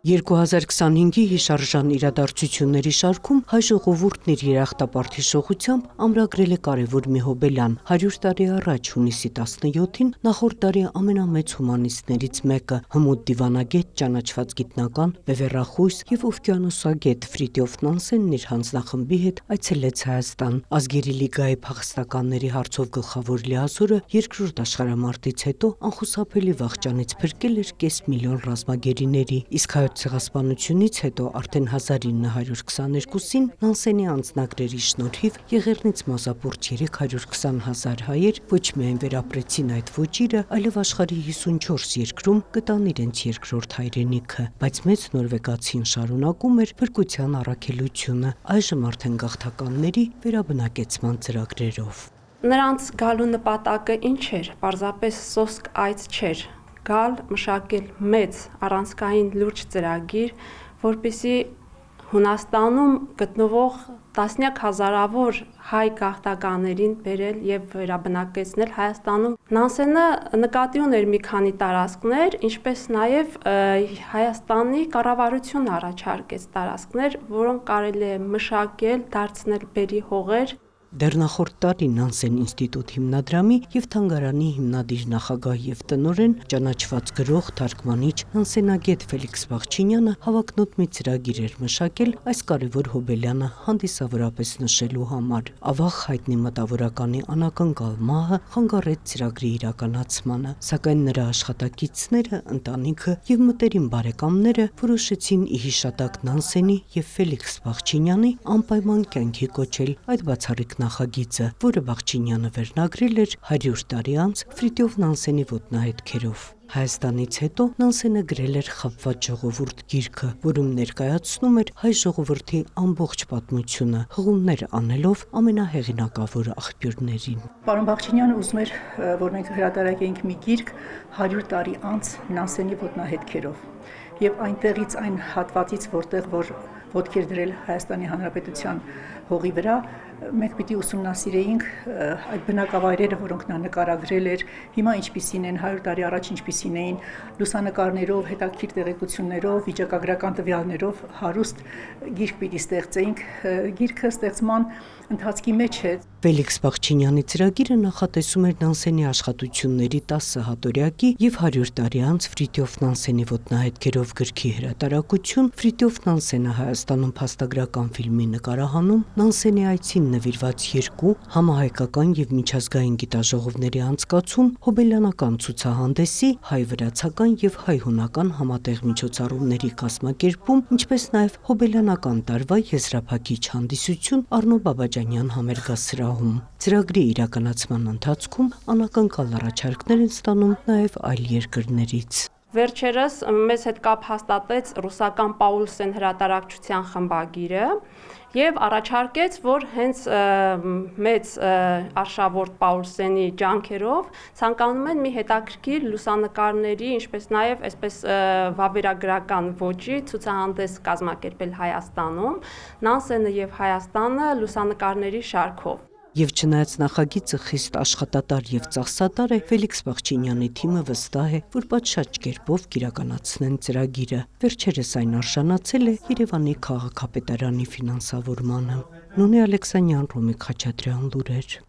2025-ի հիշարժան իրադարձությունների շարքում հայ ժողովուրդն իր երախտապարտ հիշողությամբ ամրագրել է կարևոր մի հոբելյան։ 100 տարի առաջ հունիսի 17-ին նախորդ դարի ամենամեծ հումանիստներից մեկը, հմուտ դիվանագետ, ճանաչված գիտնական, բևեռախույս եւ օվկիանոսագետ Ֆրիդյոֆ Նանսենն իր հանձնախմբի հետ այցելեց Հայաստան։ Ազգերի լիգայի փախստականների հարցով գլխավոր լիազորը երկրորդ աշխարհամարտից հետո անխուսափելի վախճանից փրկել էր կես միլիոն ռազմագերիների, իսկ ցեղասպանությունից հետո արդեն 1922-ին Նանսենի անձնագրերի շնորհիվ Եղեռնից Մազապուրտ 320,000 հայեր ոչ միայն վերապրեցին այդ ոճիրը, այլև աշխարհի 54 երկրում գտան իրենց երկրորդ հայրենիքը, բայց մեծ նորվեգացին շարունակում էր փրկության առաքելությունը, այժմ արդեն գաղթականների վերաբնակեցման ծրագրերով։ Նրանց գալու նպատակը ինչ էր, պարզապես սոսկ այց չէր, գալ մշակել մեծ առանցքային լուրջ ծրագիր, որպեսզի Հունաստանում գտնվող տասնյակ հազարավոր հայ գաղթականներին բերել եւ վերաբնակեցնել Հայաստանում։ Նանսենը նկատի ուներ մի քանի տարածքներ, ինչպես նաեւ Հայաստանի կառավարությունը առաջարկեց տարածքներ, որոնք կարելի է մշակել, դարձնել բերի հողեր։ Դեռ նախորդ տարի Նանսեն ինստիտուտ հիմնադրամի եւ թանգարանի հիմնադիր նախագահ եւ տնօրեն, ճանաչված գրող, թարգմանիչ, նանսենագետ Ֆելիքս Բաղչինյանը հավակնոտ մի ծրագիր էր մշակել այս կարևոր հոբելյանը հանդիսավորապես նշելու համար։ Ավաղ հայտնի մտավորականի անակնկալ մահը խանգարեց ծրագրի իրականացմանը, սակայն նրա աշխատակիցները, ընտանիքը եւ մտերիմ բարեկամները որոշեցին ի հիշատակ Նանսենի եւ Ֆելիքս Բաղչինյանի անպայման կյանքի կոչել այդ բացառիկ նախագիծը, որը Բաղչինյանը վերնագրել էր 100 տարի անց Ֆրիդյոֆ Նանսենի ոտնահետքերով։ Հայաստանից հետո Նանսենը գրել էր «Խաբված ժողովուրդ» գիրքը, որում ներկայացնում էր հայ ժողովրդի ամբողջ պատմությունը, հղումներ անելով ամենահեղինակավոր աղբյուրներին։ Պարոն Բաղչինյանը ուզում էր, որ մենք հրատարակենք մի գիրք 100 տարի անց Նանսենի ոտնահետքերով, եւ այնտեղից այն հատվածից, որտեղ որ ոտքեր դրել Հայաստանի Հանրապետության հողի վրա, մենք պիտի ուսումնասիրեինք այդ բնակավայրերը, որոնք նա նկարագրել էր, հիմա ինչպիսին են, 100 տարի առաջ ինչպիսին էին, լուսանկարներով, հետաքրքիր տեղեկություններով, վիճակագրական տվյալներով հարուստ գիրք պիտի ստեղծեինք։ Գիրքը ստեղծման ընթացքի մեջ է։ Ֆելիքս Բաղչինյանի ծրագիրը նախատեսում էր Նանսենի աշխատությունների 10 հատորյակի եւ 100 տարի անց Ֆրիդյոֆ Նանսենի ոտնահետքերով գրքի հրատարակություն, Ֆրիդյոֆ Նանսենը Հայաստանում փաստագրական ֆիլմի նկարահանում, Նանսենի այցին նվիրված 2 համահայկական եւ միջազգային գիտաժողովների անցկացում, հոբելյանական ցուցահանդեսի, հայ-վրացական եւ հայ-հունական համատեղ միջոցառումների կազմակերպում, ինչպես նաեւ հոբելյանական տարվա եզրափակիչ հանդիսություն Առնո Բաբաջանյան համերգասրահում։ Ծրագրի իրականացման ընթացքում անակնկալ առաջարկներ են ստանում նաեւ այլ երկրներից։ Վերջերս մեզ հետ կապ հաստատեց ռուսական Paulsen հրատարակչության խմբագիրը եւ առաջարկեց, որ հենց մեծ արշավորդ Paulsen-ի ջանքերով ցանկանում են մի հետաքրքիր լուսանկարների, ինչպես նաեւ այսպես վավերագրական ոճի ցուցահանդես կազմակերպել Հայաստանում, Նանսենը եւ Հայաստանը լուսանկարների շարքով։ Եվ չնայած նախագիծը խիստ աշխատատար եւ ծախսատար է, Ֆելիքս Բաղչինյանի թիմը վստահ է, որ պատշաճ կերպով կիրականացնեն ծրագիրը։ Վերջերս այն արժանացել է Երևանի քաղաքապետարանի ֆինանսավորմանը։ Նունե Ալեքսանյան, Ռոմիկ Խաչատրյան, լուրեր։